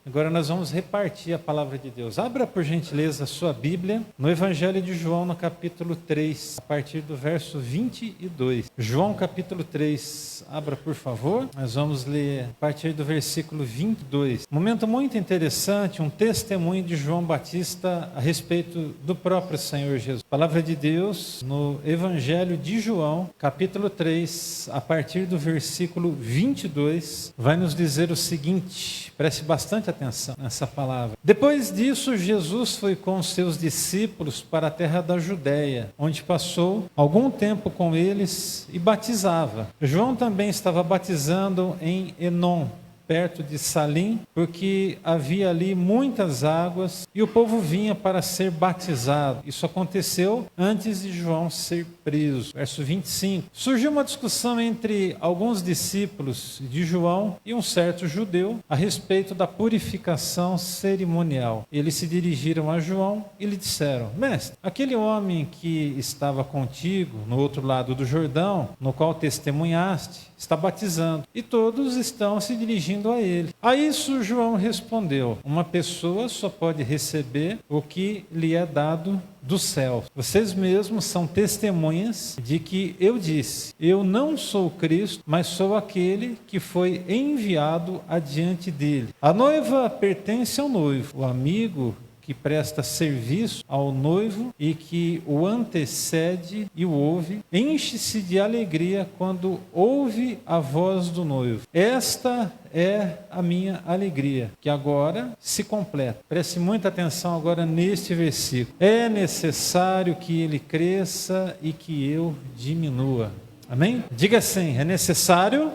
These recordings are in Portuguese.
Agora nós vamos repartir a palavra de Deus. Abra, por gentileza, a sua Bíblia no Evangelho de João, no capítulo 3, a partir do verso 22. João, capítulo 3, abra, por favor. Nós vamos ler a partir do versículo 22. Momento muito interessante, um testemunho de João Batista a respeito do próprio Senhor Jesus. Palavra de Deus no Evangelho de João, capítulo 3, a partir do versículo 22, vai nos dizer o seguinte, preste bastante atenção nessa palavra. Depois disso, Jesus foi com seus discípulos para a terra da Judéia, onde passou algum tempo com eles e batizava. João também estava batizando em Enom, perto de Salim, porque havia ali muitas águas e o povo vinha para ser batizado. Isso aconteceu antes de João ser preso. Verso 25. Surgiu uma discussão entre alguns discípulos de João e um certo judeu a respeito da purificação cerimonial. Eles se dirigiram a João e lhe disseram: Mestre, aquele homem que estava contigo no outro lado do Jordão, no qual testemunhaste, está batizando, e todos estão se dirigindo a ele. A isso João respondeu: uma pessoa só pode receber o que lhe é dado do céu. Vocês mesmos são testemunhas de que eu disse: eu não sou Cristo, mas sou aquele que foi enviado adiante dele. A noiva pertence ao noivo, o amigo que presta serviço ao noivo e que o antecede e o ouve, enche-se de alegria quando ouve a voz do noivo. Esta é a minha alegria, que agora se completa. Preste muita atenção agora neste versículo. É necessário que ele cresça e que eu diminua. Amém? Diga assim: é necessário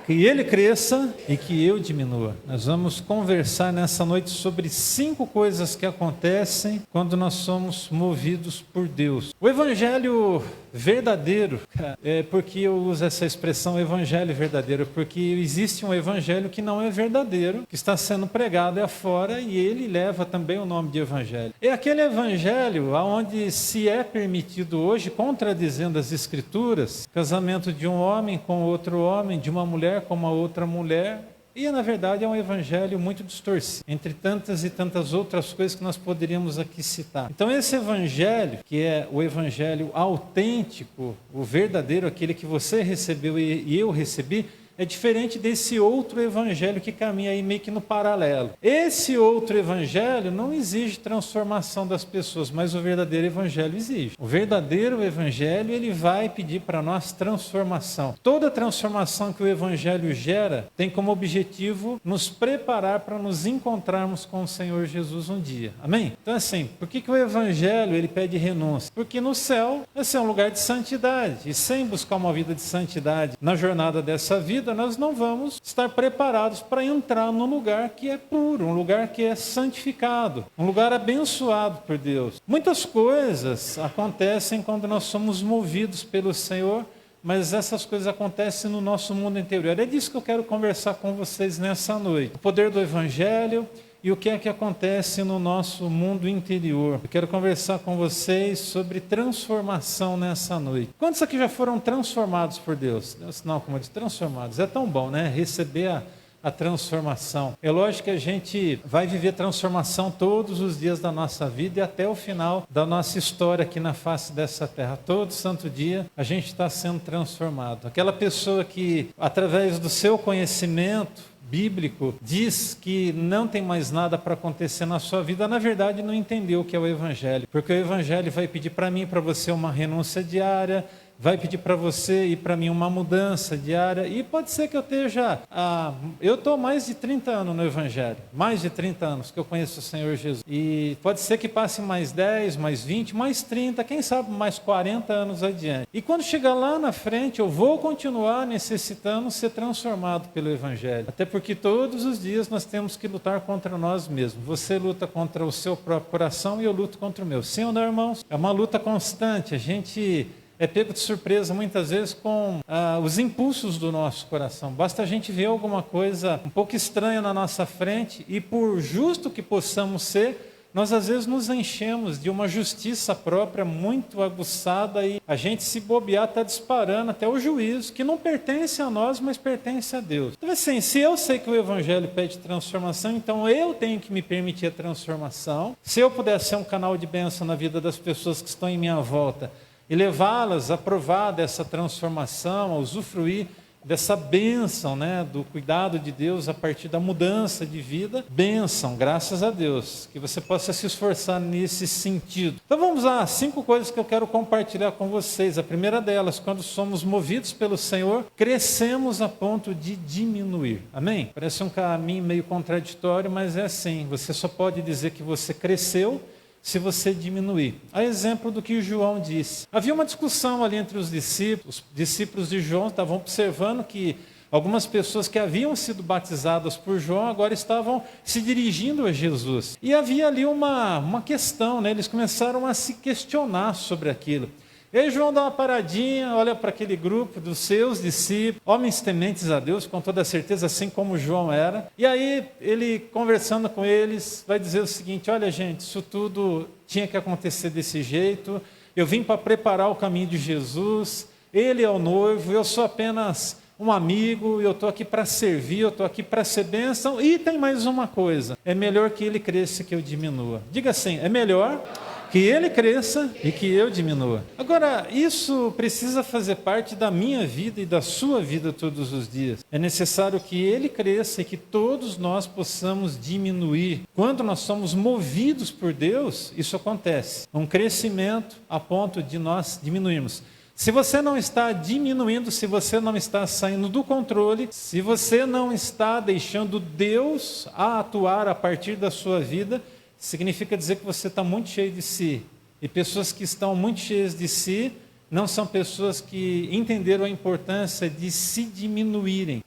que ele cresça e que eu diminua. Nós vamos conversar nessa noite sobre 5 coisas que acontecem quando nós somos movidos por Deus. O evangelho verdadeiro, porque eu uso essa expressão evangelho verdadeiro, porque existe um evangelho que não é verdadeiro, que está sendo pregado afora e ele leva também o nome de evangelho. É aquele evangelho onde se é permitido hoje, contradizendo as escrituras, casamento de um homem com outro homem, de uma mulher com uma outra mulher. E, na verdade, é um evangelho muito distorcido, entre tantas e tantas outras coisas que nós poderíamos aqui citar. Então, esse evangelho, que é o evangelho autêntico, o verdadeiro, aquele que você recebeu e eu recebi, é diferente desse outro evangelho que caminha aí meio que no paralelo. Esse outro evangelho não exige transformação das pessoas, mas o verdadeiro evangelho exige. O verdadeiro evangelho, ele vai pedir para nós transformação. Toda transformação que o evangelho gera tem como objetivo nos preparar para nos encontrarmos com o Senhor Jesus um dia. Amém? Então assim, por que o evangelho ele pede renúncia? Porque no céu vai ser um lugar de santidade. E sem buscar uma vida de santidade na jornada dessa vida, nós não vamos estar preparados para entrar num lugar que é puro, um lugar que é santificado, um lugar abençoado por Deus. Muitas coisas acontecem quando nós somos movidos pelo Senhor, mas essas coisas acontecem no nosso mundo interior. É disso que eu quero conversar com vocês nessa noite. O poder do Evangelho e o que é que acontece no nosso mundo interior. Eu quero conversar com vocês sobre transformação nessa noite. Quantos aqui já foram transformados por Deus? Não, como eu disse, transformados. É tão bom, né? Receber a transformação. É lógico que a gente vai viver transformação todos os dias da nossa vida e até o final da nossa história aqui na face dessa terra. Todo santo dia a gente está sendo transformado. Aquela pessoa que, através do seu conhecimento bíblico, diz que não tem mais nada para acontecer na sua vida, na verdade não entendeu o que é o Evangelho. Porque o Evangelho vai pedir para mim e para você uma renúncia diária, vai pedir para você e para mim uma mudança diária, e pode ser que eu esteja, eu estou mais de 30 anos no Evangelho, mais de 30 anos que eu conheço o Senhor Jesus, e pode ser que passe mais 10, mais 20, mais 30, quem sabe mais 40 anos adiante, e quando chegar lá na frente eu vou continuar necessitando ser transformado pelo Evangelho, até porque todos os dias nós temos que lutar contra nós mesmos. Você luta contra o seu próprio coração e eu luto contra o meu. Sim ou não, irmãos? É uma luta constante. A gente é pego de surpresa muitas vezes com os impulsos do nosso coração. Basta a gente ver alguma coisa um pouco estranha na nossa frente e por justo que possamos ser, nós às vezes nos enchemos de uma justiça própria muito aguçada e a gente, se bobear, está disparando até o juízo, que não pertence a nós, mas pertence a Deus. Então assim, se eu sei que o Evangelho pede transformação, então eu tenho que me permitir a transformação. Se eu puder ser um canal de bênção na vida das pessoas que estão em minha volta e levá-las a provar dessa transformação, a usufruir dessa bênção, do cuidado de Deus a partir da mudança de vida, bênção, graças a Deus, que você possa se esforçar nesse sentido. Então vamos lá, 5 coisas que eu quero compartilhar com vocês. A primeira delas, quando somos movidos pelo Senhor, crescemos a ponto de diminuir. Amém? Parece um caminho meio contraditório, mas é assim, você só pode dizer que você cresceu se você diminuir. A exemplo do que João disse. Havia uma discussão ali entre os discípulos de João estavam observando que algumas pessoas que haviam sido batizadas por João agora estavam se dirigindo a Jesus. E havia ali uma questão, eles começaram a se questionar sobre aquilo. E aí João dá uma paradinha, olha para aquele grupo dos seus discípulos, homens tementes a Deus, com toda certeza, assim como João era. E aí ele, conversando com eles, vai dizer o seguinte: olha gente, isso tudo tinha que acontecer desse jeito, eu vim para preparar o caminho de Jesus, ele é o noivo, eu sou apenas um amigo, eu estou aqui para servir, eu estou aqui para ser bênção. E tem mais uma coisa, é melhor que ele cresça que eu diminua. Diga assim, é melhor que ele cresça e que eu diminua. Agora, isso precisa fazer parte da minha vida e da sua vida todos os dias. É necessário que ele cresça e que todos nós possamos diminuir. Quando nós somos movidos por Deus, isso acontece. Um crescimento a ponto de nós diminuirmos. Se você não está diminuindo, se você não está saindo do controle, se você não está deixando Deus atuar a partir da sua vida, significa dizer que você está muito cheio de si. E pessoas que estão muito cheias de si não são pessoas que entenderam a importância de se diminuírem.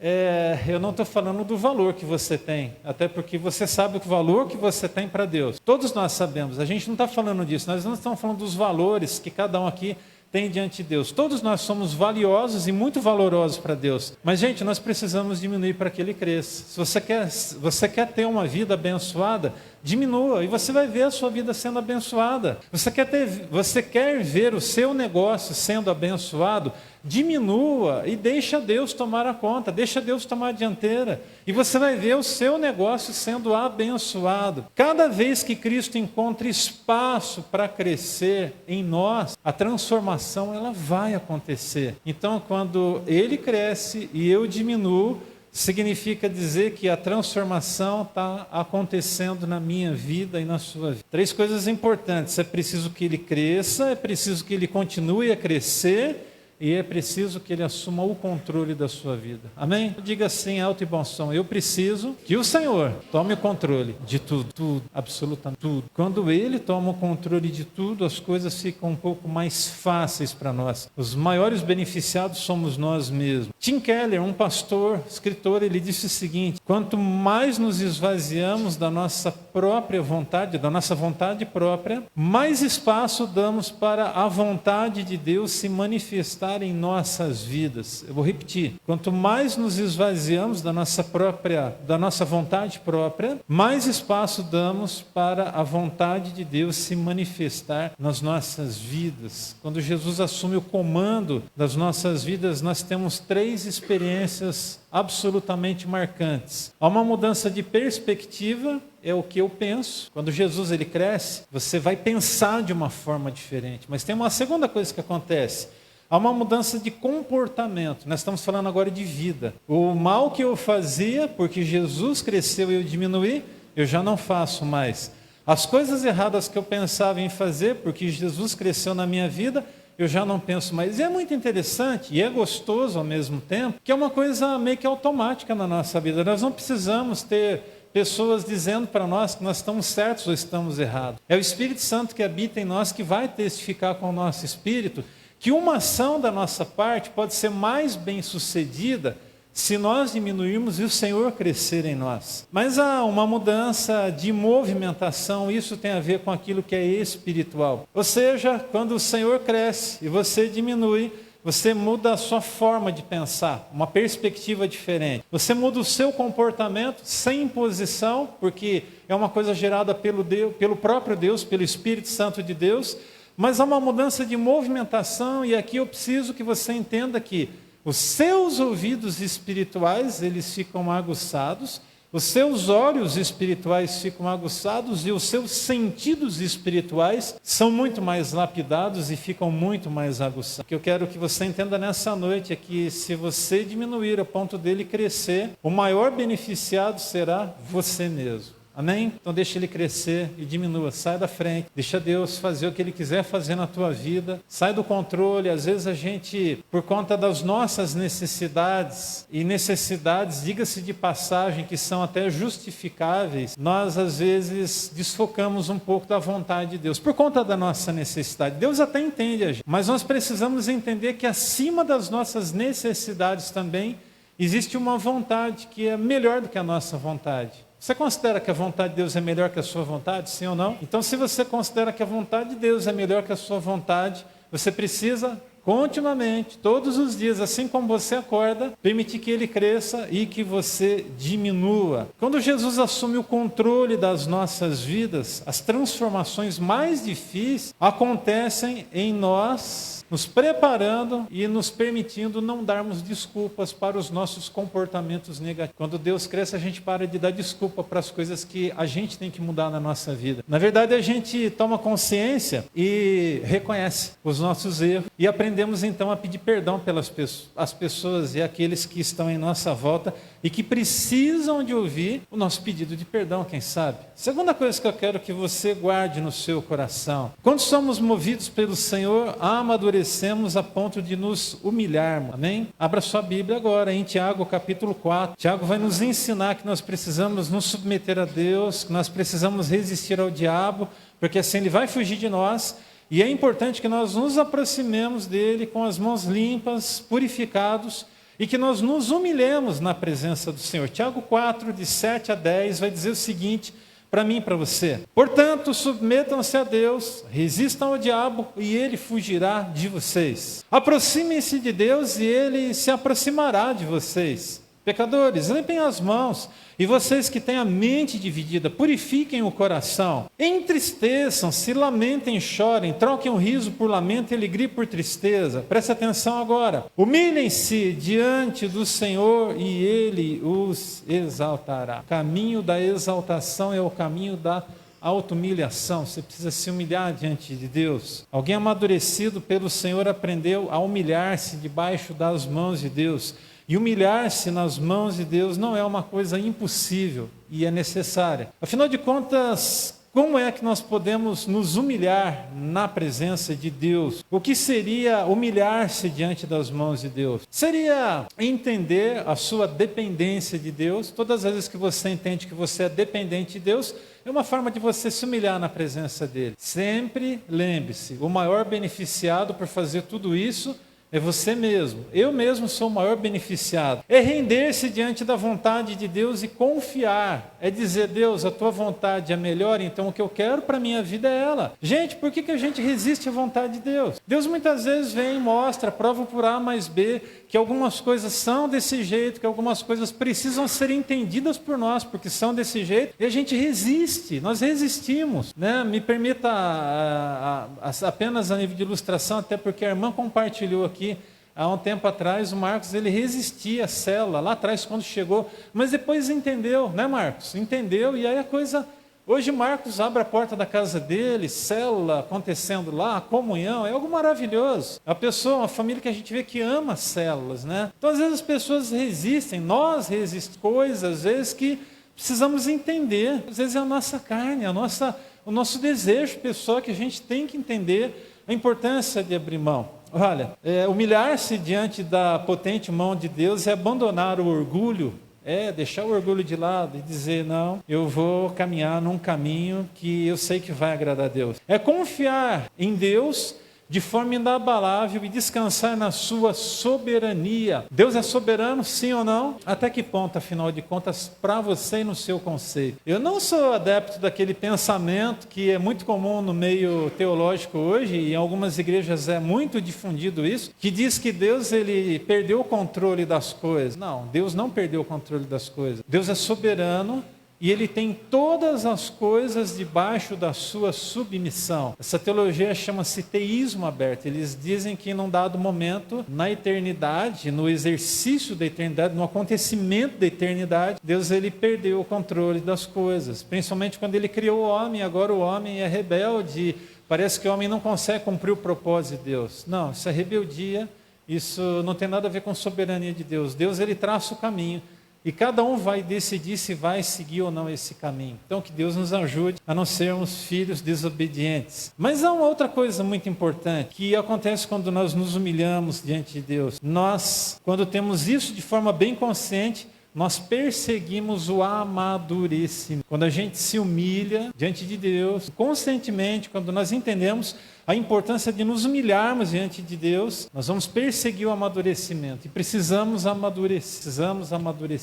Eu não estou falando do valor que você tem, até porque você sabe o valor que você tem para Deus. Todos nós sabemos, a gente não está falando disso, nós não estamos falando dos valores que cada um aqui tem diante de Deus. Todos nós somos valiosos e muito valorosos para Deus. Mas, gente, nós precisamos diminuir para que Ele cresça. Se você quer ter uma vida abençoada, diminua e você vai ver a sua vida sendo abençoada. Você quer ver o seu negócio sendo abençoado, diminua e deixa Deus tomar a conta, deixa Deus tomar a dianteira. E você vai ver o seu negócio sendo abençoado. Cada vez que Cristo encontra espaço para crescer em nós, a transformação ela vai acontecer. Então, quando Ele cresce e eu diminuo, significa dizer que a transformação está acontecendo na minha vida e na sua vida. 3 coisas importantes: é preciso que ele cresça, é preciso que ele continue a crescer e é preciso que ele assuma o controle da sua vida. Amém? Diga assim, alto e bom som: eu preciso que o Senhor tome o controle de tudo, absolutamente tudo. Quando Ele toma o controle de tudo, as coisas ficam um pouco mais fáceis para nós. Os maiores beneficiados somos nós mesmos. Tim Keller, um pastor, escritor, ele disse o seguinte: quanto mais nos esvaziamos da nossa própria vontade, da nossa vontade própria, mais espaço damos para a vontade de Deus se manifestar em nossas vidas. Eu vou repetir: quanto mais nos esvaziamos da nossa vontade própria, mais espaço damos para a vontade de Deus se manifestar nas nossas vidas. Quando Jesus assume o comando das nossas vidas, nós temos 3 experiências absolutamente marcantes. Há uma mudança de perspectiva, é o que eu penso. Quando Jesus ele cresce, você vai pensar de uma forma diferente. Mas tem uma segunda coisa que acontece: há uma mudança de comportamento. Nós estamos falando agora de vida. O mal que eu fazia, porque Jesus cresceu e eu diminuí, eu já não faço mais. As coisas erradas que eu pensava em fazer, porque Jesus cresceu na minha vida, eu já não penso mais. E é muito interessante, e é gostoso ao mesmo tempo, que é uma coisa meio que automática na nossa vida. Nós não precisamos ter pessoas dizendo para nós que nós estamos certos ou estamos errados. É o Espírito Santo que habita em nós que vai testificar com o nosso espírito que uma ação da nossa parte pode ser mais bem sucedida se nós diminuirmos e o Senhor crescer em nós. Mas há uma mudança de movimentação, isso tem a ver com aquilo que é espiritual. Ou seja, quando o Senhor cresce e você diminui, você muda a sua forma de pensar, uma perspectiva diferente. Você muda o seu comportamento sem imposição, porque é uma coisa gerada pelo próprio Deus, pelo Espírito Santo de Deus, mas há uma mudança de movimentação, e aqui eu preciso que você entenda que os seus ouvidos espirituais, eles ficam aguçados, os seus olhos espirituais ficam aguçados e os seus sentidos espirituais são muito mais lapidados e ficam muito mais aguçados. O que eu quero que você entenda nessa noite é que se você diminuir a ponto dele crescer, o maior beneficiado será você mesmo. Amém? Então deixa ele crescer e diminua, sai da frente, deixa Deus fazer o que Ele quiser fazer na tua vida, sai do controle. Às vezes a gente, por conta das nossas necessidades, e necessidades, diga-se de passagem, que são até justificáveis, nós às vezes desfocamos um pouco da vontade de Deus, por conta da nossa necessidade. Deus até entende a gente, mas nós precisamos entender que acima das nossas necessidades também, existe uma vontade que é melhor do que a nossa vontade. Você considera que a vontade de Deus é melhor que a sua vontade, sim ou não? Então, se você considera que a vontade de Deus é melhor que a sua vontade, você precisa continuamente, todos os dias, assim como você acorda, permitir que Ele cresça e que você diminua. Quando Jesus assume o controle das nossas vidas, as transformações mais difíceis acontecem em nós, nos preparando e nos permitindo não darmos desculpas para os nossos comportamentos negativos. Quando Deus cresce, a gente para de dar desculpa para as coisas que a gente tem que mudar na nossa vida. Na verdade, a gente toma consciência e reconhece os nossos erros e aprendemos então a pedir perdão pelas pessoas e aqueles que estão em nossa volta e que precisam de ouvir o nosso pedido de perdão, quem sabe. Segunda coisa que eu quero que você guarde no seu coração: quando somos movidos pelo Senhor, amadurecemos a ponto de nos humilharmos. Amém? Abra sua Bíblia agora em Tiago capítulo 4. Tiago vai nos ensinar que nós precisamos nos submeter a Deus, que nós precisamos resistir ao diabo, porque assim ele vai fugir de nós. E é importante que nós nos aproximemos dele com as mãos limpas, purificados, e que nós nos humilhemos na presença do Senhor. Tiago 4, de 7 a 10, vai dizer o seguinte para mim e para você: portanto, submetam-se a Deus, resistam ao diabo e ele fugirá de vocês. Aproximem-se de Deus e ele se aproximará de vocês. Pecadores, limpem as mãos, e vocês que têm a mente dividida, purifiquem o coração. Entristeçam, se lamentem, chorem, troquem o riso por lamento e alegria por tristeza. Preste atenção agora. Humilhem-se diante do Senhor e Ele os exaltará. O caminho da exaltação é o caminho da auto-humilhação. Você precisa se humilhar diante de Deus. Alguém amadurecido pelo Senhor aprendeu a humilhar-se debaixo das mãos de Deus. E humilhar-se nas mãos de Deus não é uma coisa impossível e é necessária. Afinal de contas, como é que nós podemos nos humilhar na presença de Deus? O que seria humilhar-se diante das mãos de Deus? Seria entender a sua dependência de Deus. Todas as vezes que você entende que você é dependente de Deus, é uma forma de você se humilhar na presença dele. Sempre lembre-se, o maior beneficiado por fazer tudo isso é você mesmo. Eu mesmo sou o maior beneficiado. É render-se diante da vontade de Deus e confiar. É dizer: Deus, a tua vontade é melhor, então o que eu quero para a minha vida é ela. Gente, por que a gente resiste à vontade de Deus? Deus muitas vezes vem e mostra, prova por A mais B, que algumas coisas são desse jeito, que algumas coisas precisam ser entendidas por nós, porque são desse jeito, e a gente resiste, nós resistimos, né? Me permita apenas a nível de ilustração, até porque a irmã compartilhou aqui, há um tempo atrás, o Marcos, ele resistia à célula, lá atrás quando chegou, mas depois entendeu, né, Marcos? Entendeu, e aí a coisa... Hoje Marcos abre a porta da casa dele, célula acontecendo lá, comunhão, é algo maravilhoso. A pessoa, uma família que a gente vê que ama células, né? Então às vezes as pessoas resistem, nós resistimos coisas, às vezes que precisamos entender. Às vezes é a nossa carne, o nosso desejo pessoal, que a gente tem que entender a importância de abrir mão. Olha, humilhar-se diante da potente mão de Deus é abandonar o orgulho, deixar o orgulho de lado e dizer: não, eu vou caminhar num caminho que eu sei que vai agradar a Deus. É confiar em Deus, de forma inabalável e descansar na sua soberania. Deus é soberano, sim ou não? Até que ponto, afinal de contas, para você e no seu conceito? Eu não sou adepto daquele pensamento que é muito comum no meio teológico hoje, e em algumas igrejas é muito difundido isso, que diz que Deus ele perdeu o controle das coisas. Não, Deus não perdeu o controle das coisas. Deus é soberano, e Ele tem todas as coisas debaixo da sua submissão. Essa teologia chama-se teísmo aberto. Eles dizem que num dado momento, na eternidade, no exercício da eternidade, no acontecimento da eternidade, Deus ele perdeu o controle das coisas. Principalmente quando Ele criou o homem, agora o homem é rebelde. Parece que o homem não consegue cumprir o propósito de Deus. Não, isso é rebeldia. Isso não tem nada a ver com a soberania de Deus. Deus ele traça o caminho. E cada um vai decidir se vai seguir ou não esse caminho. Então que Deus nos ajude a não sermos filhos desobedientes. Mas há uma outra coisa muito importante que acontece quando nós nos humilhamos diante de Deus. Nós, quando temos isso de forma bem consciente, nós perseguimos o amadurecimento. Quando a gente se humilha diante de Deus, conscientemente, quando nós entendemos a importância de nos humilharmos diante de Deus, nós vamos perseguir o amadurecimento. E precisamos amadurecer.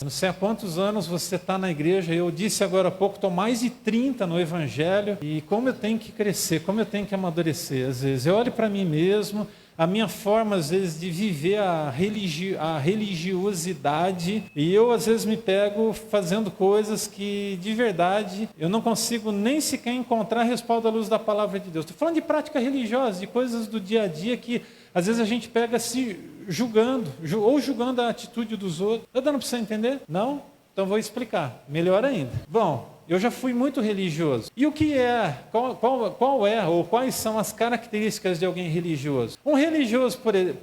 Não sei há quantos anos você está na igreja, eu disse agora há pouco, estou mais de 30 no Evangelho, e como eu tenho que crescer, como eu tenho que amadurecer. Às vezes eu olho para mim mesmo, a minha forma, às vezes, de viver a religiosidade, e eu, às vezes, me pego fazendo coisas que, de verdade, eu não consigo nem sequer encontrar respaldo à luz da palavra de Deus. Estou falando de prática religiosa, de coisas do dia a dia que, às vezes, a gente pega se julgando, ou julgando a atitude dos outros. Está dando para você entender? Não? Então, vou explicar. Melhor ainda. Bom, eu já fui muito religioso. E o que é? Qual é ou quais são as características de alguém religioso? Um religioso,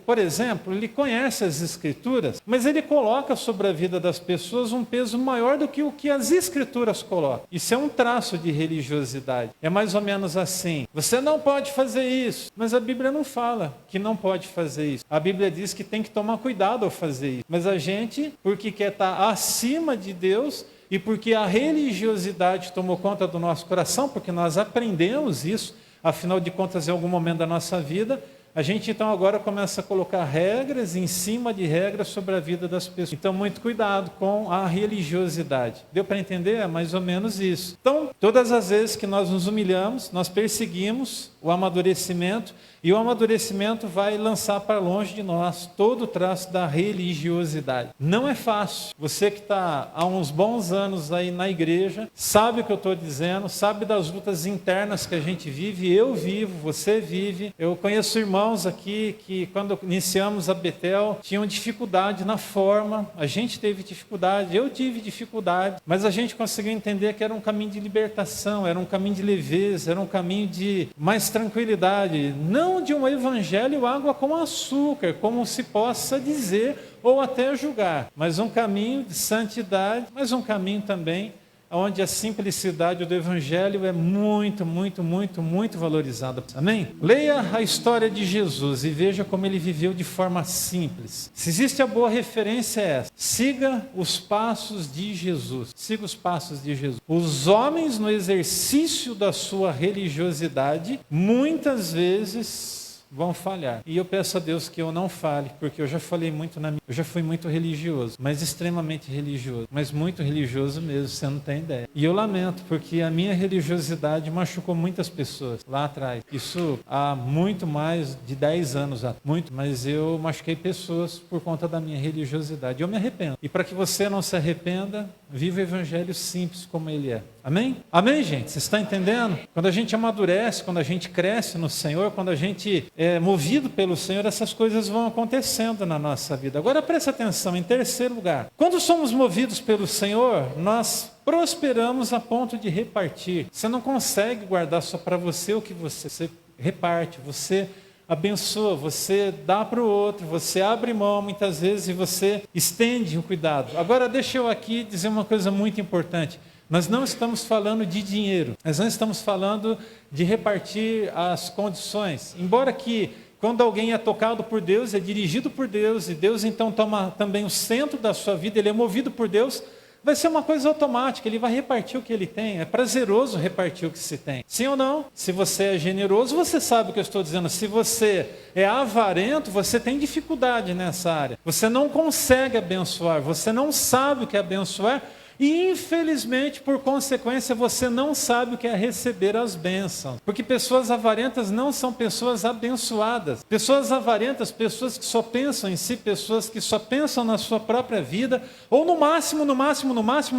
por exemplo, ele conhece as Escrituras, mas ele coloca sobre a vida das pessoas um peso maior do que o que as Escrituras colocam. Isso é um traço de religiosidade. É mais ou menos assim. Você não pode fazer isso, mas a Bíblia não fala que não pode fazer isso. A Bíblia diz que tem que tomar cuidado ao fazer isso. Mas a gente, porque quer estar acima de Deus, e porque a religiosidade tomou conta do nosso coração, porque nós aprendemos isso, afinal de contas, em algum momento da nossa vida, a gente então agora começa a colocar regras em cima de regras sobre a vida das pessoas. Então, muito cuidado com a religiosidade. Deu para entender? É mais ou menos isso. Então, todas as vezes que nós nos humilhamos, nós perseguimos o amadurecimento, e o amadurecimento vai lançar para longe de nós todo o traço da religiosidade. Não é fácil. Você que está há uns bons anos aí na igreja, sabe o que eu estou dizendo, sabe das lutas internas que a gente vive, eu vivo, você vive. Eu conheço irmãos aqui que quando iniciamos a Betel, tinham dificuldade na forma, a gente teve dificuldade, eu tive dificuldade, mas a gente conseguiu entender que era um caminho de libertação, era um caminho de leveza, era um caminho de mais tranquilidade, não de um evangelho água com açúcar, como se possa dizer ou até julgar, mas um caminho de santidade, mas um caminho também onde a simplicidade do evangelho é muito, muito, muito, muito valorizada. Amém? Leia a história de Jesus e veja como ele viveu de forma simples. Se existe a boa referência é essa. Siga os passos de Jesus. Siga os passos de Jesus. Os homens, no exercício da sua religiosidade, muitas vezes vão falhar. E eu peço a Deus que eu não fale, porque eu já falei muito eu já fui muito religioso, mas extremamente religioso, mas muito religioso mesmo, você não tem ideia. E eu lamento, porque a minha religiosidade machucou muitas pessoas lá atrás. Isso há muito mais de 10 anos, mas eu machuquei pessoas por conta da minha religiosidade. Eu me arrependo. E para que você não se arrependa, viva o evangelho simples como ele é. Amém? Amém, gente? Você está entendendo? Quando a gente amadurece, quando a gente cresce no Senhor, quando a gente é movido pelo Senhor, essas coisas vão acontecendo na nossa vida. Agora preste atenção, em terceiro lugar. Quando somos movidos pelo Senhor, nós prosperamos a ponto de repartir. Você não consegue guardar só para você o que você reparte, você abençoa, você dá para o outro, você abre mão muitas vezes e você estende o cuidado. Agora deixa eu aqui dizer uma coisa muito importante. Nós não estamos falando de dinheiro, nós não estamos falando de repartir as condições. Embora que quando alguém é tocado por Deus, é dirigido por Deus, e Deus então toma também o centro da sua vida, ele é movido por Deus, vai ser uma coisa automática, ele vai repartir o que ele tem, é prazeroso repartir o que se tem. Sim ou não? Se você é generoso, você sabe o que eu estou dizendo. Se você é avarento, você tem dificuldade nessa área. Você não consegue abençoar, você não sabe o que é abençoar, e infelizmente, por consequência, você não sabe o que é receber as bênçãos. Porque pessoas avarentas não são pessoas abençoadas. Pessoas avarentas, pessoas que só pensam em si, pessoas que só pensam na sua própria vida, ou no máximo,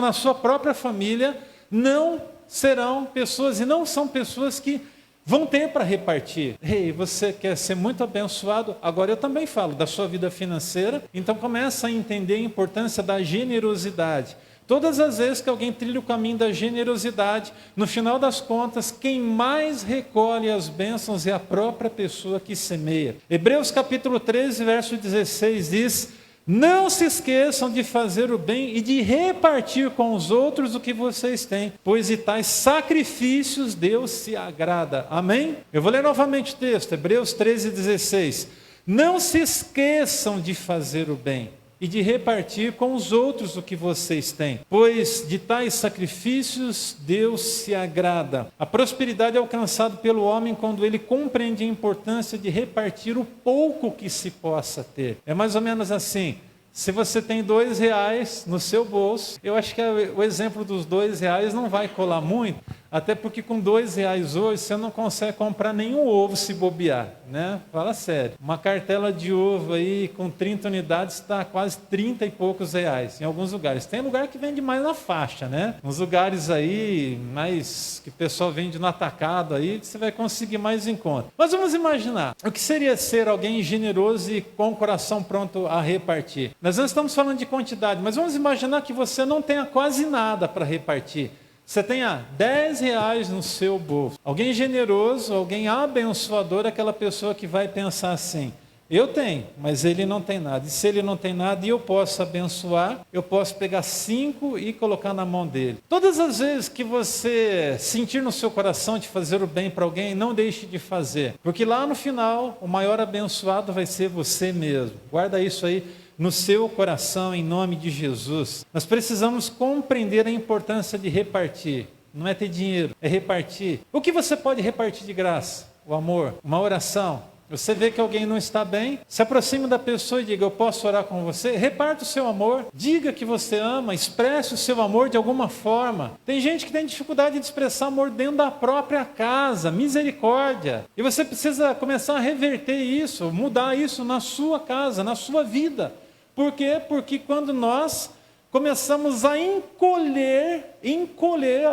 na sua própria família, não serão pessoas, e não são pessoas que vão ter para repartir. Ei, você quer ser muito abençoado? Agora eu também falo da sua vida financeira, então começa a entender a importância da generosidade. Todas as vezes que alguém trilha o caminho da generosidade, no final das contas, quem mais recolhe as bênçãos é a própria pessoa que semeia. Hebreus capítulo 13, verso 16 diz: não se esqueçam de fazer o bem e de repartir com os outros o que vocês têm, pois de tais sacrifícios Deus se agrada. Amém? Eu vou ler novamente o texto, Hebreus 13, 16. Não se esqueçam de fazer o bem e de repartir com os outros o que vocês têm, pois de tais sacrifícios Deus se agrada. A prosperidade é alcançada pelo homem quando ele compreende a importância de repartir o pouco que se possa ter. É mais ou menos assim: se você tem R$2 no seu bolso, eu acho que o exemplo dos R$2 não vai colar muito, até porque com R$2 hoje você não consegue comprar nenhum ovo se bobear, né? Fala sério. Uma cartela de ovo aí com 30 unidades está quase 30 e poucos reais em alguns lugares. Tem lugar que vende mais na faixa, né? Nos lugares aí mais que o pessoal vende no atacado aí, você vai conseguir mais em conta. Mas vamos imaginar, o que seria ser alguém generoso e com o coração pronto a repartir? Nós não estamos falando de quantidade, mas vamos imaginar que você não tenha quase nada para repartir. Você tenha R$10 no seu bolso. Alguém generoso, alguém abençoador é aquela pessoa que vai pensar assim: eu tenho, mas ele não tem nada. E se ele não tem nada e eu posso abençoar, eu posso pegar 5 e colocar na mão dele. Todas as vezes que você sentir no seu coração de fazer o bem para alguém, não deixe de fazer. Porque lá no final, o maior abençoado vai ser você mesmo. Guarda isso aí no seu coração, em nome de Jesus. Nós precisamos compreender a importância de repartir. Não é ter dinheiro, é repartir. O que você pode repartir de graça? O amor, uma oração. Você vê que alguém não está bem, se aproxime da pessoa e diga: eu posso orar com você? Reparta o seu amor, diga que você ama, expresse o seu amor de alguma forma. Tem gente que tem dificuldade de expressar amor dentro da própria casa, misericórdia. E você precisa começar a reverter isso, mudar isso na sua casa, na sua vida. Por quê? Porque quando nós começamos a encolher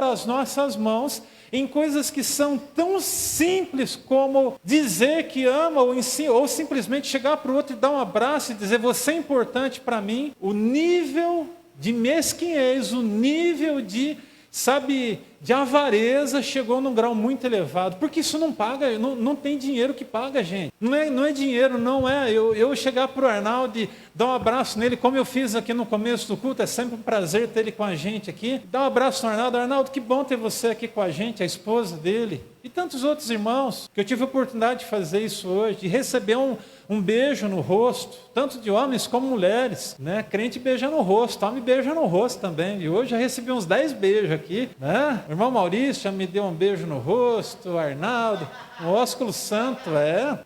as nossas mãos em coisas que são tão simples como dizer que ama ou simplesmente chegar para o outro e dar um abraço e dizer: você é importante para mim, o nível de mesquinhez, o nível de avareza chegou num grau muito elevado, porque isso não paga, não tem dinheiro que paga, gente. Não é dinheiro, não é eu chegar para o Arnaldo e dar um abraço nele, como eu fiz aqui no começo do culto. É sempre um prazer ter ele com a gente aqui. Dá um abraço no Arnaldo: Arnaldo, que bom ter você aqui com a gente, a esposa dele, e tantos outros irmãos, que eu tive a oportunidade de fazer isso hoje, de receber um beijo no rosto, tanto de homens como mulheres, né? Crente beija no rosto, homem beija no rosto também, e hoje já recebi uns 10 beijos aqui, né? O irmão Maurício já me deu um beijo no rosto, o Arnaldo, o ósculo santo,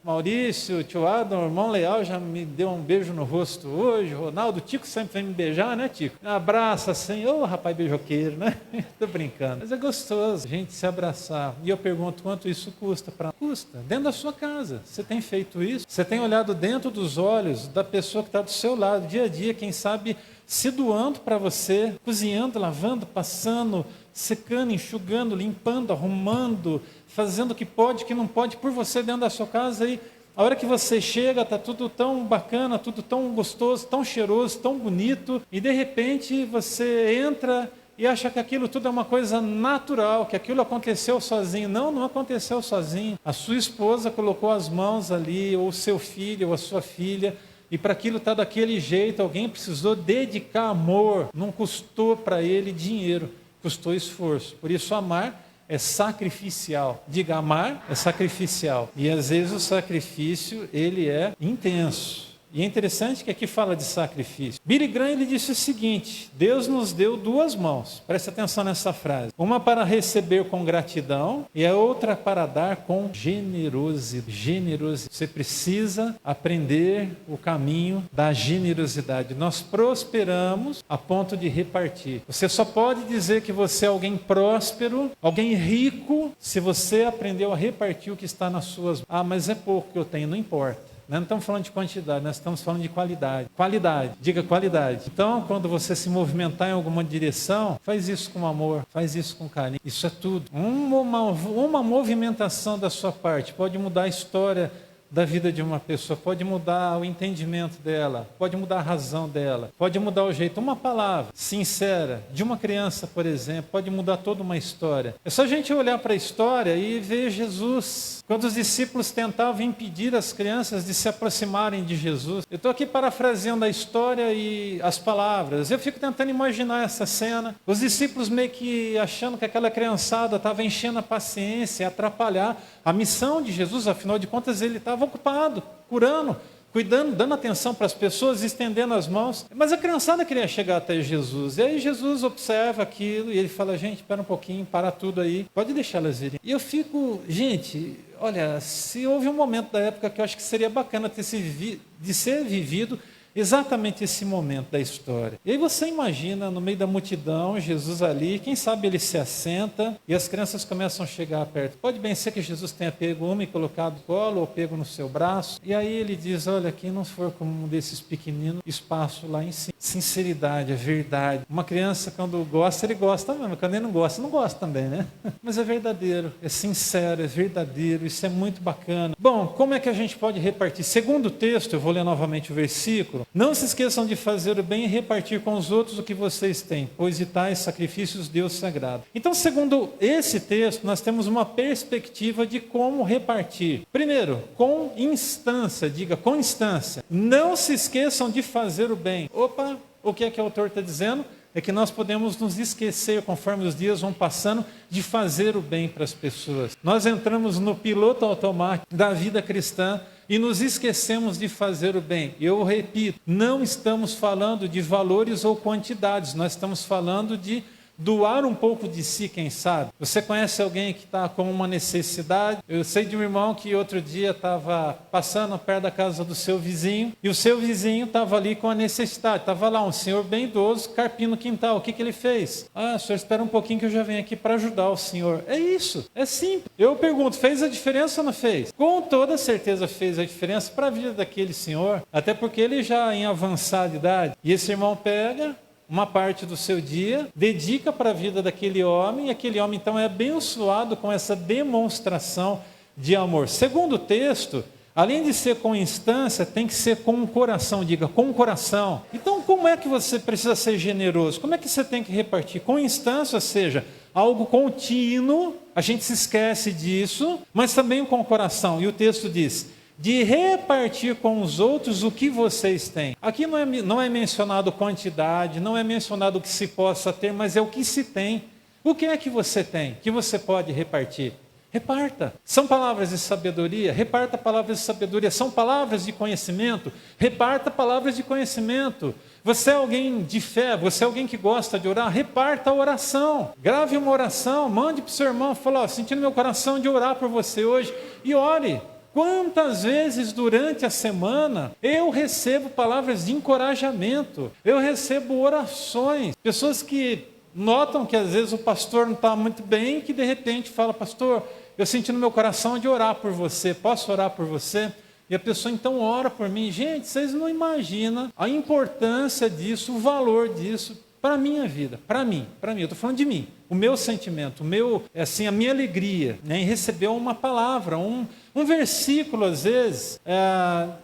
Maurício, o tio Adam, o irmão Leal já me deu um beijo no rosto hoje, o Ronaldo, o Tico sempre vem me beijar, né, Tico? Um abraço assim, rapaz beijoqueiro, né? Tô brincando, mas é gostoso a gente se abraçar. E eu pergunto: quanto isso custa? Custa, dentro da sua casa. Você tem feito isso? Você tem olhado dentro dos olhos da pessoa que está do seu lado, dia a dia, quem sabe se doando para você, cozinhando, lavando, passando, secando, enxugando, limpando, arrumando, fazendo o que pode, o que não pode por você dentro da sua casa. E a hora que você chega, está tudo tão bacana, tudo tão gostoso, tão cheiroso, tão bonito, e de repente você entra e acha que aquilo tudo é uma coisa natural, que aquilo aconteceu sozinho. Não aconteceu sozinho. A sua esposa colocou as mãos ali, ou o seu filho, ou a sua filha, e para aquilo estar daquele jeito, alguém precisou dedicar amor. Não custou para ele dinheiro, custou esforço. Por isso amar é sacrificial. Diga: amar é sacrificial. E às vezes o sacrifício, ele é intenso. E é interessante que aqui fala de sacrifício. Billy Graham, ele disse o seguinte: Deus nos deu duas mãos, preste atenção nessa frase, uma para receber com gratidão e a outra para dar com generosidade. Você precisa aprender o caminho da generosidade. Nós prosperamos a ponto de repartir. Você só pode dizer que você é alguém próspero, alguém rico, se você aprendeu a repartir o que está nas suas mãos. Ah, mas é pouco que eu tenho, não importa. Nós não estamos falando de quantidade, nós estamos falando de qualidade. Qualidade, diga qualidade. Então, quando você se movimentar em alguma direção, faz isso com amor, faz isso com carinho. Isso é tudo. Uma movimentação da sua parte pode mudar a história da vida de uma pessoa, pode mudar o entendimento dela, pode mudar a razão dela, pode mudar o jeito. Uma palavra sincera de uma criança, por exemplo, pode mudar toda uma história. É só a gente olhar para a história e ver Jesus. Quando os discípulos tentavam impedir as crianças de se aproximarem de Jesus. Eu estou aqui parafraseando a história e as palavras. Eu fico tentando imaginar essa cena. Os discípulos meio que achando que aquela criançada estava enchendo a paciência e atrapalhar a missão de Jesus. Afinal de contas, ele estava ocupado, curando, cuidando, dando atenção para as pessoas, estendendo as mãos. Mas a criançada queria chegar até Jesus. E aí Jesus observa aquilo e ele fala: gente, espera um pouquinho, para tudo aí. Pode deixar elas irem. E eu fico, gente, olha, se houve um momento da época que eu acho que seria bacana de ser vivido exatamente esse momento da história. E aí você imagina, no meio da multidão, Jesus ali, quem sabe ele se assenta e as crianças começam a chegar perto. Pode bem ser que Jesus tenha pego uma e colocado no colo ou pego no seu braço. E aí ele diz: olha, quem não for como um desses pequeninos, espaço lá em cima. Sinceridade, é verdade. Uma criança, quando gosta, ele gosta mesmo. Quando ele não gosta também, né? Mas é verdadeiro, é sincero, é verdadeiro. Isso é muito bacana. Bom, como é que a gente pode repartir? Segundo o texto, eu vou ler novamente o versículo. Não se esqueçam de fazer o bem e repartir com os outros o que vocês têm, pois de tais sacrifícios Deus se agrada. Então, segundo esse texto, nós temos uma perspectiva de como repartir. Primeiro, com instância, diga com instância. Não se esqueçam de fazer o bem. Opa, o que é que o autor está dizendo? É que nós podemos nos esquecer, conforme os dias vão passando, de fazer o bem para as pessoas. Nós entramos no piloto automático da vida cristã e nos esquecemos de fazer o bem. Eu repito, não estamos falando de valores ou quantidades, nós estamos falando de doar um pouco de si, quem sabe. Você conhece alguém que está com uma necessidade? Eu sei de um irmão que outro dia estava passando perto da casa do seu vizinho, e o seu vizinho estava ali com a necessidade. Estava lá um senhor bem idoso, carpino no quintal. O que ele fez? Ah, senhor, espera um pouquinho que eu já venho aqui para ajudar o senhor. É isso, é simples. Eu pergunto, fez a diferença ou não fez? Com toda certeza fez a diferença para a vida daquele senhor, até porque ele já em avançada idade. E esse irmão pega uma parte do seu dia, dedica para a vida daquele homem, e aquele homem então é abençoado com essa demonstração de amor. Segundo o texto, além de ser com instância, tem que ser com o coração, diga, com o coração. Então, como é que você precisa ser generoso? Como é que você tem que repartir? Com instância, ou seja, algo contínuo, a gente se esquece disso, mas também com o coração. E o texto diz: de repartir com os outros o que vocês têm. Aqui não é mencionado quantidade, não é mencionado o que se possa ter, mas é o que se tem. O que é que você tem, que você pode repartir? Reparta. São palavras de sabedoria? Reparta palavras de sabedoria. São palavras de conhecimento? Reparta palavras de conhecimento. Você é alguém de fé, você é alguém que gosta de orar? Reparta a oração. Grave uma oração, mande para o seu irmão, fala: sentindo meu coração de orar por você hoje, e ore. Quantas vezes durante a semana eu recebo palavras de encorajamento, eu recebo orações, pessoas que notam que às vezes o pastor não está muito bem, que de repente fala: pastor, eu senti no meu coração de orar por você, posso orar por você? E a pessoa então ora por mim. Gente, vocês não imaginam a importância disso, o valor disso para a minha vida, para mim, eu estou falando de mim, o meu sentimento, a minha alegria, né, em receber uma palavra, um versículo, às vezes,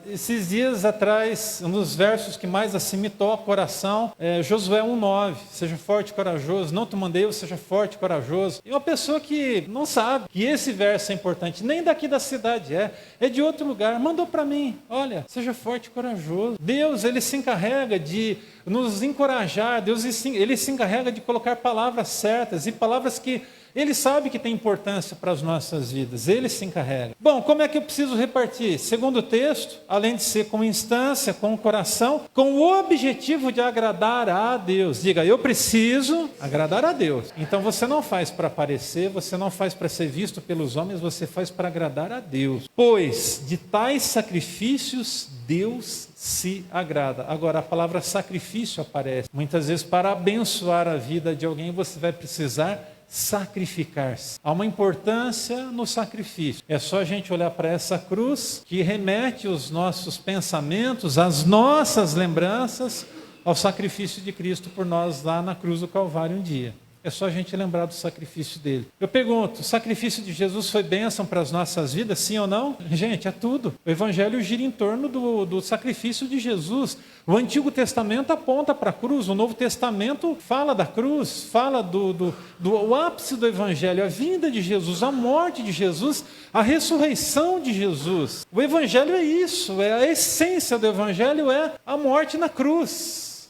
esses dias atrás, um dos versos que mais assim me toca o coração, Josué 1,9, seja forte e corajoso, não te mandei eu, seja forte e corajoso. E uma pessoa que não sabe que esse verso é importante, nem daqui da cidade é de outro lugar, mandou para mim: olha, seja forte e corajoso. Deus, ele se encarrega de nos encorajar, Deus, ele se encarrega de colocar palavras certas, e palavras que Ele sabe que tem importância para as nossas vidas, Ele se encarrega. Bom, como é que eu preciso repartir? Segundo o texto, além de ser com instância, com o coração, com o objetivo de agradar a Deus. Diga, eu preciso agradar a Deus. Então você não faz para aparecer, você não faz para ser visto pelos homens, você faz para agradar a Deus. Pois de tais sacrifícios Deus se agrada. Agora, a palavra sacrifício aparece. Muitas vezes, para abençoar a vida de alguém, você vai precisar sacrificar-se. Há uma importância no sacrifício. É só a gente olhar para essa cruz que remete os nossos pensamentos, as nossas lembranças ao sacrifício de Cristo por nós lá na cruz do Calvário um dia. É só a gente lembrar do sacrifício dele. Eu pergunto, o sacrifício de Jesus foi bênção para as nossas vidas, sim ou não? Gente, é tudo. O Evangelho gira em torno do sacrifício de Jesus. O Antigo Testamento aponta para a cruz, o Novo Testamento fala da cruz, fala do ápice do Evangelho, a vinda de Jesus, a morte de Jesus, a ressurreição de Jesus. O Evangelho é isso, a essência do Evangelho é a morte na cruz.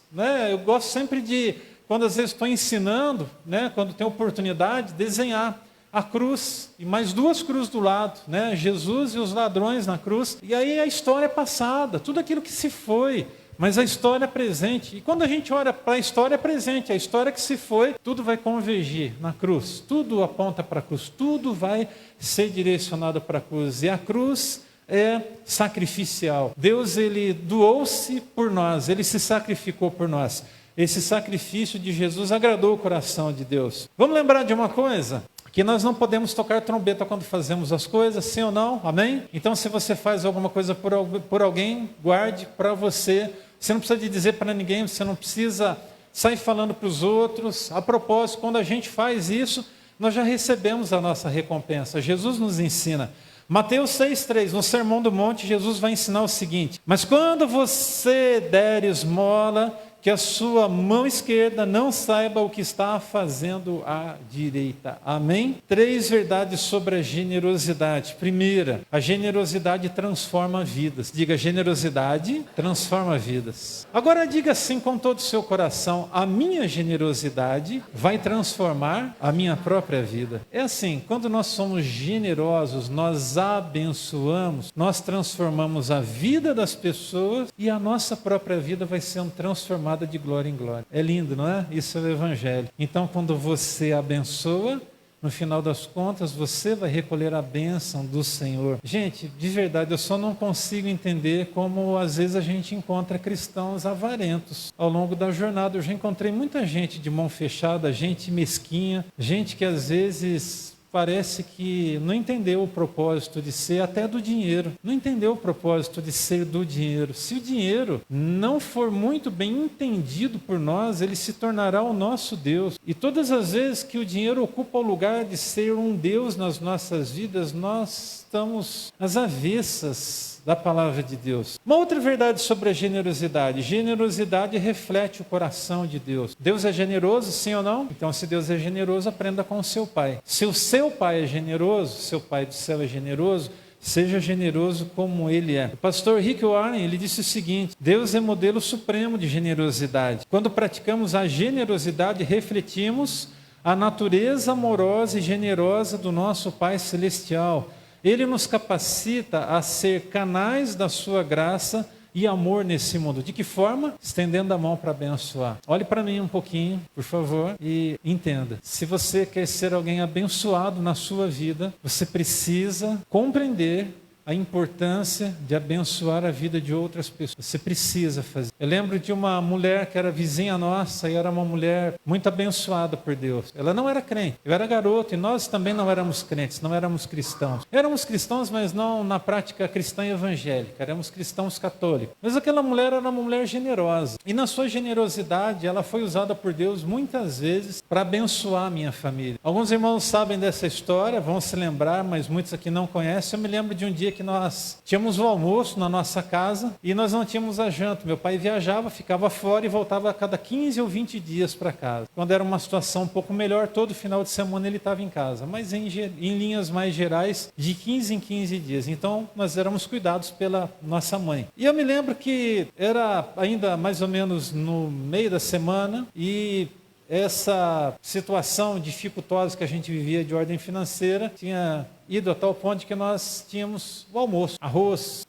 Eu gosto sempre de, quando às vezes estou ensinando, quando tenho oportunidade, desenhar a cruz e mais duas cruzes do lado, Jesus e os ladrões na cruz. E aí a história é passada, tudo aquilo que se foi, mas a história é presente. E quando a gente olha para a história presente, a história que se foi, tudo vai convergir na cruz, tudo aponta para a cruz, tudo vai ser direcionado para a cruz. E a cruz é sacrificial. Deus, Ele doou-se por nós, Ele se sacrificou por nós. Esse sacrifício de Jesus agradou o coração de Deus. Vamos lembrar de uma coisa? Que nós não podemos tocar trombeta quando fazemos as coisas, sim ou não? Amém? Então, se você faz alguma coisa por alguém, guarde para você. Você não precisa de dizer para ninguém, você não precisa sair falando para os outros. A propósito, quando a gente faz isso, nós já recebemos a nossa recompensa. Jesus nos ensina. Mateus 6,3, no Sermão do Monte, Jesus vai ensinar o seguinte: mas quando você der esmola, que a sua mão esquerda não saiba o que está fazendo a direita. Amém? 3 verdades sobre a generosidade. Primeira, a generosidade transforma vidas. Diga, generosidade transforma vidas. Agora diga assim com todo o seu coração: a minha generosidade vai transformar a minha própria vida. É assim, quando nós somos generosos, nós abençoamos, nós transformamos a vida das pessoas e a nossa própria vida vai sendo transformada de glória em glória. É lindo, não é? Isso é o Evangelho. Então, quando você abençoa, no final das contas, você vai recolher a bênção do Senhor. Gente, de verdade, eu só não consigo entender como às vezes a gente encontra cristãos avarentos ao longo da jornada. Eu já encontrei muita gente de mão fechada, gente mesquinha, gente que às vezes parece que não entendeu o propósito de ser até do dinheiro. Não entendeu o propósito de ser do dinheiro. Se o dinheiro não for muito bem entendido por nós, ele se tornará o nosso Deus. E todas as vezes que o dinheiro ocupa o lugar de ser um Deus nas nossas vidas, nós estamos às avessas da palavra de Deus. Uma outra verdade sobre a generosidade. Generosidade reflete o coração de Deus. Deus é generoso, sim ou não? Então, se Deus é generoso, aprenda com o seu pai. Se o seu pai é generoso, seu pai do céu é generoso, seja generoso como ele é. O pastor Rick Warren, ele disse o seguinte: Deus é modelo supremo de generosidade. Quando praticamos a generosidade, refletimos a natureza amorosa e generosa do nosso Pai Celestial. Ele nos capacita a ser canais da sua graça e amor nesse mundo. De que forma? Estendendo a mão para abençoar. Olhe para mim um pouquinho, por favor, e entenda. Se você quer ser alguém abençoado na sua vida, você precisa compreender a importância de abençoar a vida de outras pessoas. Você precisa fazer. Eu lembro de uma mulher que era vizinha nossa e era uma mulher muito abençoada por Deus. Ela não era crente. Eu era garoto e nós também não éramos crentes, não éramos cristãos. Éramos cristãos, mas não na prática cristã e evangélica. Éramos cristãos católicos. Mas aquela mulher era uma mulher generosa. E na sua generosidade, ela foi usada por Deus muitas vezes para abençoar a minha família. Alguns irmãos sabem dessa história, vão se lembrar, mas muitos aqui não conhecem. Eu me lembro de um dia que nós tínhamos o almoço na nossa casa e nós não tínhamos a janta. Meu pai viajava, ficava fora e voltava a cada 15 ou 20 dias para casa. Quando era uma situação um pouco melhor, todo final de semana ele estava em casa. Mas em linhas mais gerais, de 15 em 15 dias. Então, nós éramos cuidados pela nossa mãe. E eu me lembro que era ainda mais ou menos no meio da semana e essa situação dificultosa que a gente vivia de ordem financeira tinha ido a tal ponto que nós tínhamos o almoço, arroz,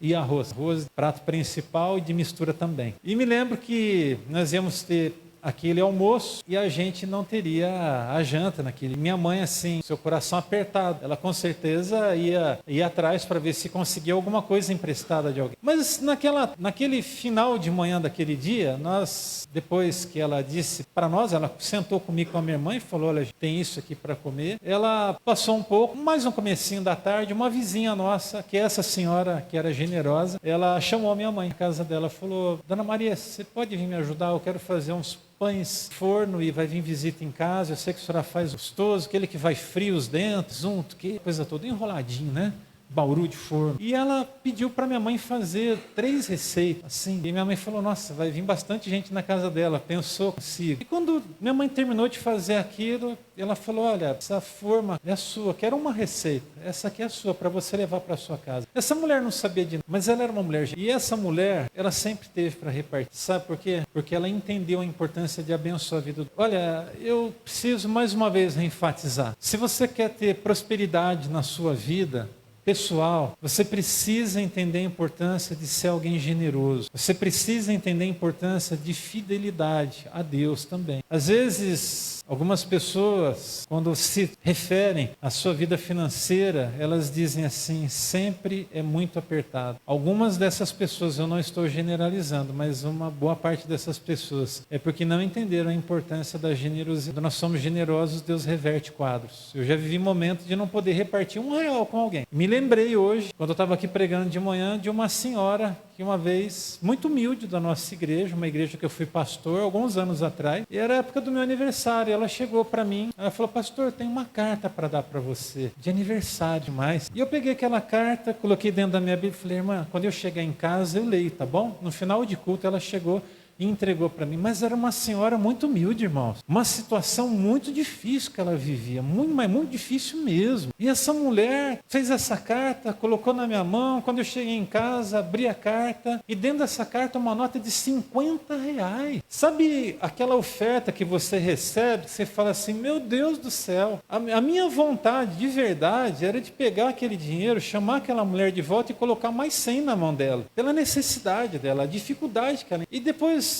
prato principal e de mistura também. E me lembro que nós íamos ter aquele almoço e a gente não teria a janta naquele. Minha mãe, assim, seu coração apertado, ela com certeza ia atrás para ver se conseguia alguma coisa emprestada de alguém. Mas naquele final de manhã daquele dia, nós, depois que ela disse para nós, ela sentou comigo com a minha irmã e falou, olha, tem isso aqui para comer. Ela passou um pouco, mais um comecinho da tarde, uma vizinha nossa, que é essa senhora que era generosa, ela chamou a minha mãe na casa dela, falou, Dona Maria, você pode vir me ajudar? Eu quero fazer uns pães forno e vai vir visita em casa, eu sei que a senhora faz gostoso, aquele que vai frio os dentes, junto, que coisa toda enroladinho, né? Bauru de forno. E ela pediu para minha mãe fazer 3 receitas, assim. E minha mãe falou, nossa, vai vir bastante gente na casa dela, pensou consigo. E quando minha mãe terminou de fazer aquilo, ela falou, olha, essa forma é sua, quero uma receita, essa aqui é sua, para você levar para sua casa. Essa mulher não sabia de nada, mas ela era uma mulher. E essa mulher, ela sempre teve para repartir. Sabe por quê? Porque ela entendeu a importância de abençoar a vida. Olha, eu preciso mais uma vez reenfatizar. Se você quer ter prosperidade na sua vida pessoal, você precisa entender a importância de ser alguém generoso. Você precisa entender a importância de fidelidade a Deus também. Às vezes, algumas pessoas, quando se referem à sua vida financeira, elas dizem assim, sempre é muito apertado. Algumas dessas pessoas, eu não estou generalizando, mas uma boa parte dessas pessoas é porque não entenderam a importância da generosidade. Quando nós somos generosos, Deus reverte quadros. Eu já vivi momentos de não poder repartir R$1 com alguém. Me lembrei hoje, quando eu estava aqui pregando de manhã, de uma senhora que uma vez, muito humilde da nossa igreja, uma igreja que eu fui pastor alguns anos atrás, e era a época do meu aniversário. Ela chegou para mim, ela falou, pastor, tem uma carta para dar para você, de aniversário demais. E eu peguei aquela carta, coloquei dentro da minha Bíblia e falei, irmã, quando eu chegar em casa eu leio, tá bom? No final de culto ela chegou e entregou para mim, mas era uma senhora muito humilde, irmãos, uma situação muito difícil que ela vivia, mas muito difícil mesmo, e essa mulher fez essa carta, colocou na minha mão, quando eu cheguei em casa, abri a carta, e dentro dessa carta uma nota de R$50, sabe aquela oferta que você recebe, que você fala assim, meu Deus do céu, a minha vontade de verdade era de pegar aquele dinheiro, chamar aquela mulher de volta e colocar mais 100 na mão dela, pela necessidade dela, a dificuldade que ela... E depois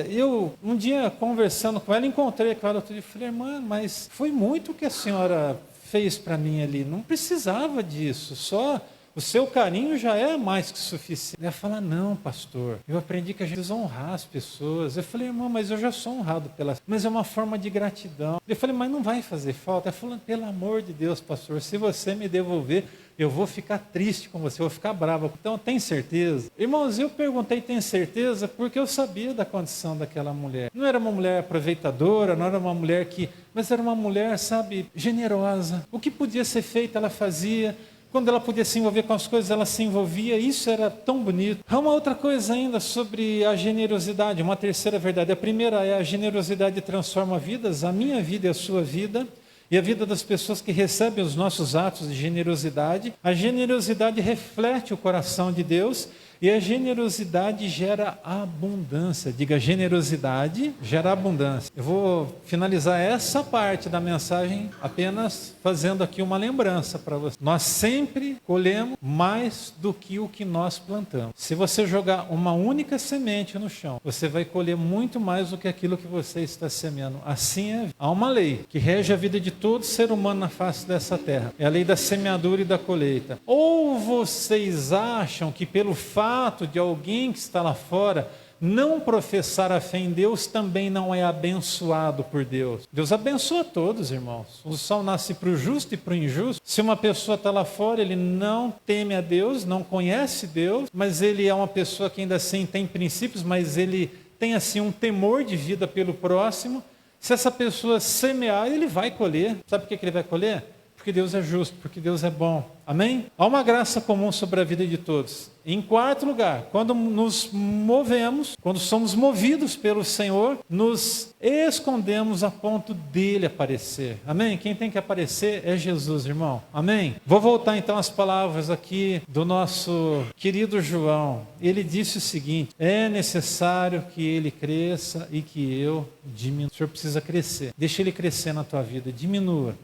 eu, um dia conversando com ela, encontrei com ela e falei, irmã, mas foi muito o que a senhora fez para mim ali, não precisava disso, só o seu carinho já é mais que suficiente. Ela fala, não, pastor, eu aprendi que a gente precisa honrar as pessoas. Eu falei, irmão, mas eu já sou honrado pelas... Mas é uma forma de gratidão. Eu falei, mas não vai fazer falta? Ela falou, pelo amor de Deus, pastor, se você me devolver, eu vou ficar triste com você, eu vou ficar bravo. Então, tem certeza? Irmãos, eu perguntei, tem certeza? Porque eu sabia da condição daquela mulher. Não era uma mulher aproveitadora, não era uma mulher que... Mas era uma mulher, sabe, generosa. O que podia ser feito, ela fazia. Quando ela podia se envolver com as coisas, ela se envolvia. Isso era tão bonito. Há uma outra coisa ainda sobre a generosidade, uma terceira verdade. A primeira é a generosidade transforma vidas, a minha vida e a sua vida, e a vida das pessoas que recebem os nossos atos de generosidade. A generosidade reflete o coração de Deus e a generosidade gera abundância. Diga, generosidade gera abundância. Eu vou finalizar essa parte da mensagem apenas fazendo aqui uma lembrança para você. Nós sempre colhemos mais do que o que nós plantamos. Se você jogar uma única semente no chão, você vai colher muito mais do que aquilo que você está semeando. Assim é. Há uma lei que rege a vida de todo ser humano na face dessa terra. É a lei da semeadura e da colheita. Ou vocês acham que pelo fato de alguém que está lá fora não professar a fé em Deus, também não é abençoado por Deus? Deus abençoa todos, irmãos. O sol nasce para o justo e para o injusto. Se uma pessoa está lá fora, ele não teme a Deus, não conhece Deus, mas ele é uma pessoa que ainda assim tem princípios, mas ele tem assim um temor de vida pelo próximo. Se essa pessoa semear, ele vai colher. Sabe o que ele vai colher? Porque Deus é justo, porque Deus é bom. Amém? Há uma graça comum sobre a vida de todos. Em quarto lugar, quando nos movemos, quando somos movidos pelo Senhor, nos escondemos a ponto dele aparecer. Amém? Quem tem que aparecer é Jesus, irmão. Amém? Vou voltar então às palavras aqui do nosso querido João. Ele disse o seguinte: é necessário que ele cresça e que eu diminua. O Senhor precisa crescer. Deixa ele crescer na tua vida. Diminua.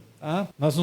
Nós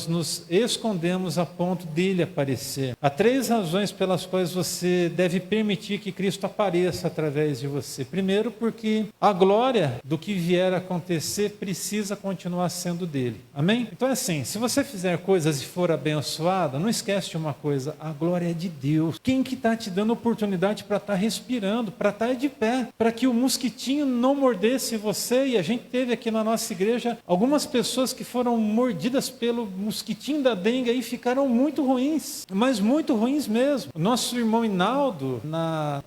nos escondemos a ponto dele aparecer. Há 3 razões pelas quais você deve permitir que Cristo apareça através de você. Primeiro, porque a glória do que vier a acontecer precisa continuar sendo dele. Amém? Então é assim, se você fizer coisas e for abençoado, não esquece de uma coisa: a glória é de Deus. Quem que está te dando oportunidade para estar respirando, para estar de pé, para que o mosquitinho não mordesse você? E a gente teve aqui na nossa igreja algumas pessoas que foram mordidas pelo mosquitinho da dengue e ficaram muito ruins, mas muito ruins mesmo. O nosso irmão Inaldo,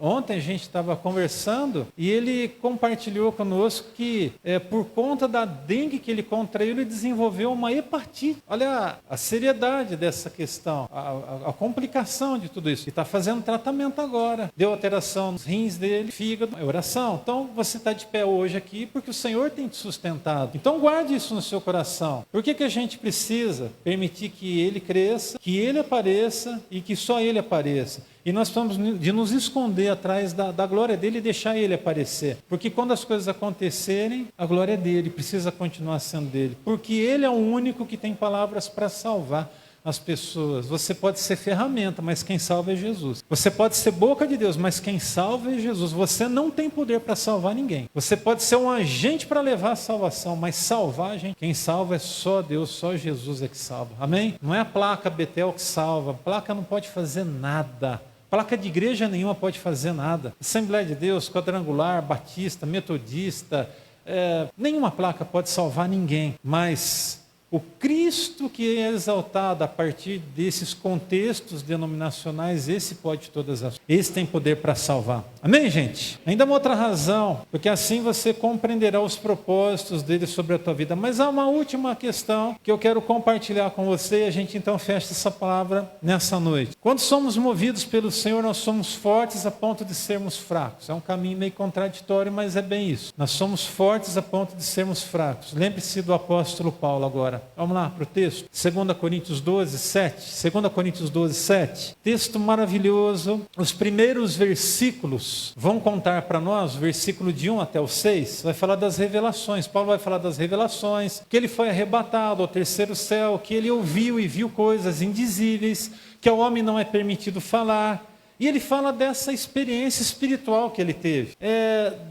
ontem a gente estava conversando e ele compartilhou conosco que por conta da dengue que ele contraiu, ele desenvolveu uma hepatite. Olha a seriedade dessa questão, a complicação de tudo isso. Ele está fazendo tratamento agora, deu alteração nos rins dele, fígado, oração. Então você está de pé hoje aqui porque o Senhor tem te sustentado. Então guarde isso no seu coração. Por que a gente precisa permitir que ele cresça, que ele apareça e que só ele apareça? E nós precisamos de nos esconder atrás da glória dele e deixar ele aparecer. Porque quando as coisas acontecerem, a glória é dele, precisa continuar sendo dele. Porque ele é o único que tem palavras para salvar as pessoas. Você pode ser ferramenta, mas quem salva é Jesus. Você pode ser boca de Deus, mas quem salva é Jesus. Você não tem poder para salvar ninguém. Você pode ser um agente para levar a salvação, mas salvar, gente, quem salva é só Deus, só Jesus é que salva. Amém? Não é a placa Betel que salva. A placa não pode fazer nada. Placa de igreja nenhuma pode fazer nada. Assembleia de Deus, Quadrangular, Batista, Metodista, nenhuma placa pode salvar ninguém, mas o Cristo que é exaltado a partir desses contextos denominacionais, esse pode todas as coisas. Esse tem poder para salvar. Amém, gente? Ainda uma outra razão, porque assim você compreenderá os propósitos dele sobre a tua vida. Mas há uma última questão que eu quero compartilhar com você e a gente então fecha essa palavra nessa noite. Quando somos movidos pelo Senhor, nós somos fortes a ponto de sermos fracos. É um caminho meio contraditório, mas é bem isso. Nós somos fortes a ponto de sermos fracos. Lembre-se do apóstolo Paulo agora. Vamos lá para o texto, 2 Coríntios 12, 7. 2 Coríntios 12, 7. Texto maravilhoso. Os primeiros versículos vão contar para nós, versículo de 1 até o 6, vai falar das revelações. Paulo vai falar das revelações, que ele foi arrebatado ao terceiro céu, que ele ouviu e viu coisas indizíveis, que ao homem não é permitido falar. E ele fala dessa experiência espiritual que ele teve.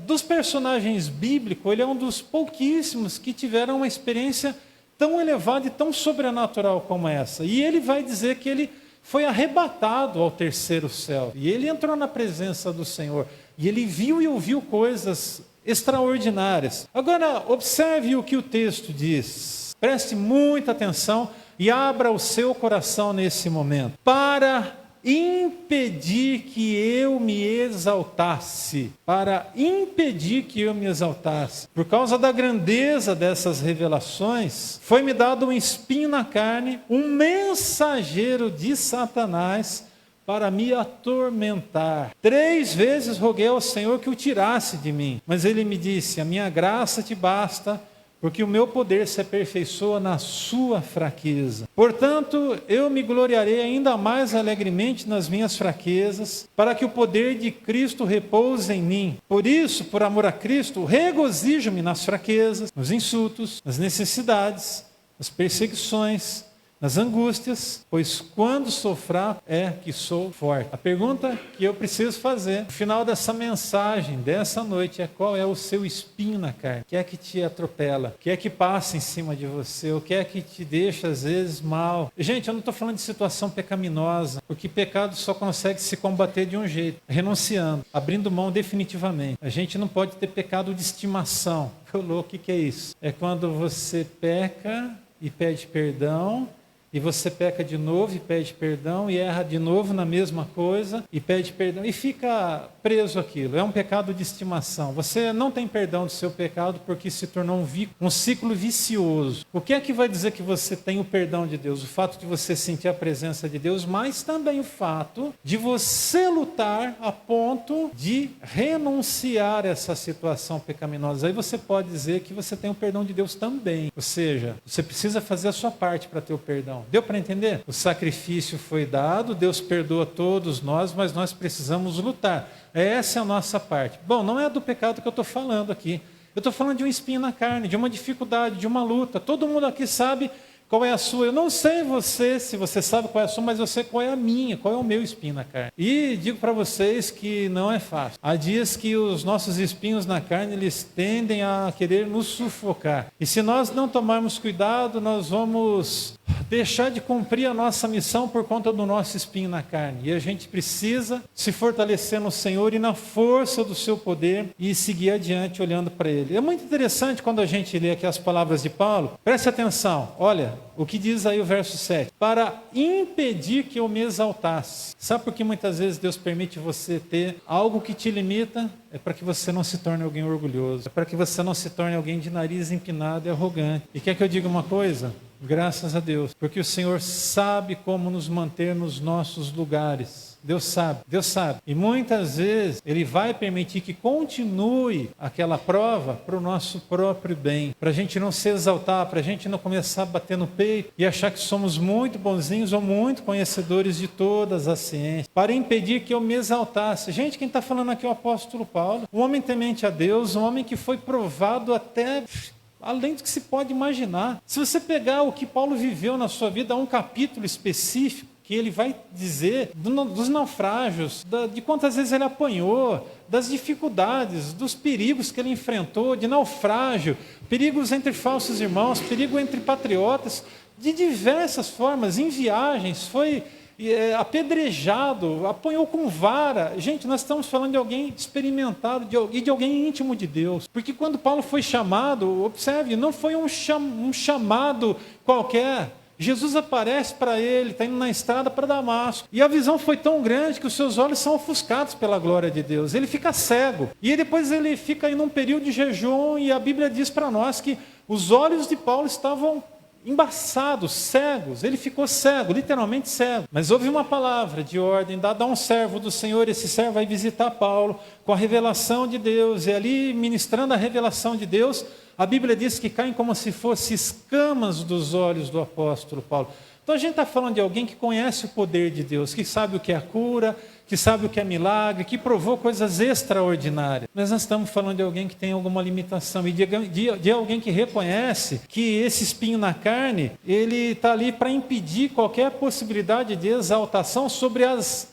Dos personagens bíblicos, ele é um dos pouquíssimos que tiveram uma experiência tão elevada e tão sobrenatural como essa. E ele vai dizer que ele foi arrebatado ao terceiro céu. E ele entrou na presença do Senhor. E ele viu e ouviu coisas extraordinárias. Agora, observe o que o texto diz. Preste muita atenção e abra o seu coração nesse momento. Para impedir que eu me exaltasse. Para impedir que eu me exaltasse. Por causa da grandeza dessas revelações, foi-me dado um espinho na carne, um mensageiro de Satanás, para me atormentar. 3 vezes roguei ao Senhor que o tirasse de mim. Mas ele me disse: a minha graça te basta, porque o meu poder se aperfeiçoa na sua fraqueza. Portanto, eu me gloriarei ainda mais alegremente nas minhas fraquezas, para que o poder de Cristo repouse em mim. Por isso, por amor a Cristo, regozijo-me nas fraquezas, nos insultos, nas necessidades, nas perseguições, nas angústias, pois quando sou fraco é que sou forte. A pergunta que eu preciso fazer no final dessa mensagem, dessa noite, é: qual é o seu espinho na carne? O que é que te atropela? O que é que passa em cima de você? O que é que te deixa às vezes mal? Gente, eu não estou falando de situação pecaminosa, porque pecado só consegue se combater de um jeito: renunciando, abrindo mão definitivamente. A gente não pode ter pecado de estimação. O que é isso? É quando você peca e pede perdão, e você peca de novo e pede perdão, e erra de novo na mesma coisa e pede perdão, e fica preso aquilo. É um pecado de estimação. Você não tem perdão do seu pecado porque se tornou um ciclo vicioso. O que é que vai dizer que você tem o perdão de Deus? O fato de você sentir a presença de Deus, mas também o fato de você lutar a ponto de renunciar a essa situação pecaminosa. Aí você pode dizer que você tem o perdão de Deus também. Ou seja, você precisa fazer a sua parte para ter o perdão. Deu para entender? O sacrifício foi dado, Deus perdoa todos nós, mas nós precisamos lutar. Essa é a nossa parte. Bom, não é do pecado que eu estou falando aqui. Eu estou falando de um espinho na carne, de uma dificuldade, de uma luta. Todo mundo aqui sabe qual é a sua. Eu não sei se você sabe qual é a sua, mas eu sei qual é a minha, qual é o meu espinho na carne. E digo para vocês que não é fácil. Há dias que os nossos espinhos na carne, eles tendem a querer nos sufocar. E se nós não tomarmos cuidado, nós vamos deixar de cumprir a nossa missão por conta do nosso espinho na carne. E a gente precisa se fortalecer no Senhor e na força do seu poder e seguir adiante olhando para Ele. É muito interessante quando a gente lê aqui as palavras de Paulo. Preste atenção, olha o que diz aí o verso 7. Para impedir que eu me exaltasse. Sabe por que muitas vezes Deus permite você ter algo que te limita? É para que você não se torne alguém orgulhoso. É para que você não se torne alguém de nariz empinado e arrogante. E quer que eu diga uma coisa? Graças a Deus, porque o Senhor sabe como nos manter nos nossos lugares. Deus sabe. E muitas vezes Ele vai permitir que continue aquela prova para o nosso próprio bem. Para a gente não se exaltar, para a gente não começar a bater no peito e achar que somos muito bonzinhos ou muito conhecedores de todas as ciências. Para impedir que eu me exaltasse. Gente, quem está falando aqui é o apóstolo Paulo. Um homem temente a Deus, um homem que foi provado até além do que se pode imaginar. Se você pegar o que Paulo viveu na sua vida, há um capítulo específico que ele vai dizer dos naufrágios, de quantas vezes ele apanhou, das dificuldades, dos perigos que ele enfrentou, de naufrágio, perigos entre falsos irmãos, perigo entre patriotas, de diversas formas, em viagens, foi apedrejado, apanhou com vara. Gente, nós estamos falando de alguém experimentado e de alguém íntimo de Deus. Porque quando Paulo foi chamado, observe, não foi um chamado qualquer. Jesus aparece para ele, está indo na estrada para Damasco. E a visão foi tão grande que os seus olhos são ofuscados pela glória de Deus. Ele fica cego. E depois ele fica em um período de jejum e a Bíblia diz para nós que os olhos de Paulo estavam embaçados, cegos. Ele ficou cego, literalmente cego. Mas houve uma palavra de ordem dada a um servo do Senhor. Esse servo vai visitar Paulo com a revelação de Deus. E ali, ministrando a revelação de Deus, a Bíblia diz que caem como se fossem escamas dos olhos do apóstolo Paulo. Então a gente está falando de alguém que conhece o poder de Deus, que sabe o que é a cura, que sabe o que é milagre, que provou coisas extraordinárias. Mas nós estamos falando de alguém que tem alguma limitação e de alguém que reconhece que esse espinho na carne, ele está ali para impedir qualquer possibilidade de exaltação sobre as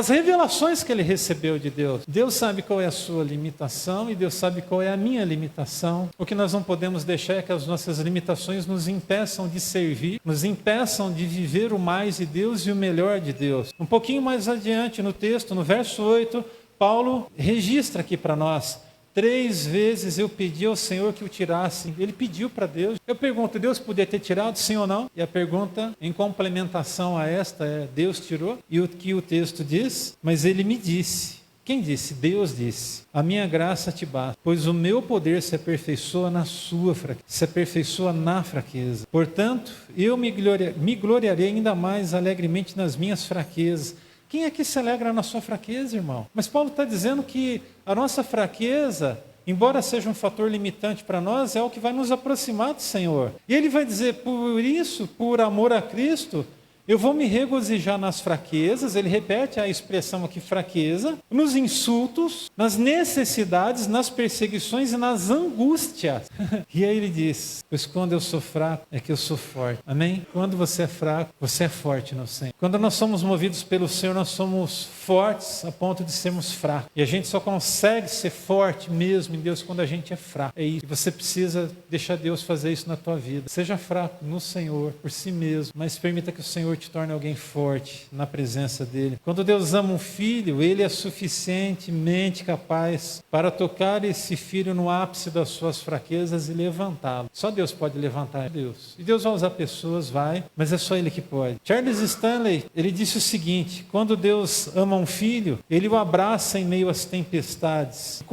revelações que ele recebeu de Deus. Deus sabe qual é a sua limitação e Deus sabe qual é a minha limitação. O que nós não podemos deixar é que as nossas limitações nos impeçam de servir, nos impeçam de viver o mais de Deus e o melhor de Deus. Um pouquinho mais adiante no texto, no verso 8, Paulo registra aqui para nós: 3 vezes eu pedi ao Senhor que o tirasse. Ele pediu para Deus. Eu pergunto, Deus podia ter tirado, sim ou não? E a pergunta em complementação a esta é: Deus tirou? E o que o texto diz? Mas ele me disse. Quem disse? Deus disse: a minha graça te basta, pois o meu poder se aperfeiçoa na sua fraqueza, se aperfeiçoa na fraqueza. Portanto, eu me gloriarei ainda mais alegremente nas minhas fraquezas. Quem é que se alegra na sua fraqueza, irmão? Mas Paulo está dizendo que a nossa fraqueza, embora seja um fator limitante para nós, é o que vai nos aproximar do Senhor. E ele vai dizer: por isso, por amor a Cristo, eu vou me regozijar nas fraquezas. Ele repete a expressão aqui, fraqueza, nos insultos, nas necessidades, nas perseguições e nas angústias. E aí ele diz: pois quando eu sou fraco, é que eu sou forte. Amém? Quando você é fraco, você é forte no Senhor. Quando nós somos movidos pelo Senhor, nós somos fortes a ponto de sermos fracos. E a gente só consegue ser forte mesmo em Deus quando a gente é fraco. É isso. E você precisa deixar Deus fazer isso na tua vida. Seja fraco no Senhor, por si mesmo, mas permita que o Senhor Senhor te torne alguém forte na presença dele. Quando Deus ama um filho, ele é suficientemente capaz para tocar esse filho no ápice das suas fraquezas e levantá-lo. Só Deus pode levantar Deus. E Deus vai usar pessoas, vai, mas é só ele que pode. Charles Stanley, ele disse o seguinte: quando Deus ama um filho, ele o abraça em meio às tempestades, o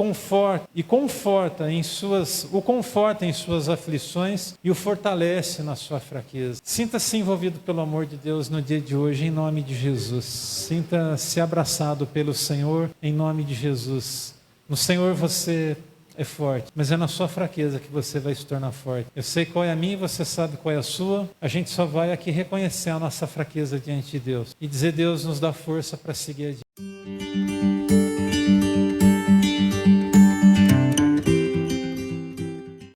conforta em suas aflições e o fortalece na sua fraqueza. Sinta-se envolvido pelo amor de Deus no dia de hoje, em nome de Jesus. Sinta-se abraçado pelo Senhor, em nome de Jesus. No Senhor você é forte, mas é na sua fraqueza que você vai se tornar forte. Eu sei qual é a minha e você sabe qual é a sua. A gente só vai aqui reconhecer a nossa fraqueza diante de Deus e dizer: Deus, nos dá força para seguir adiante.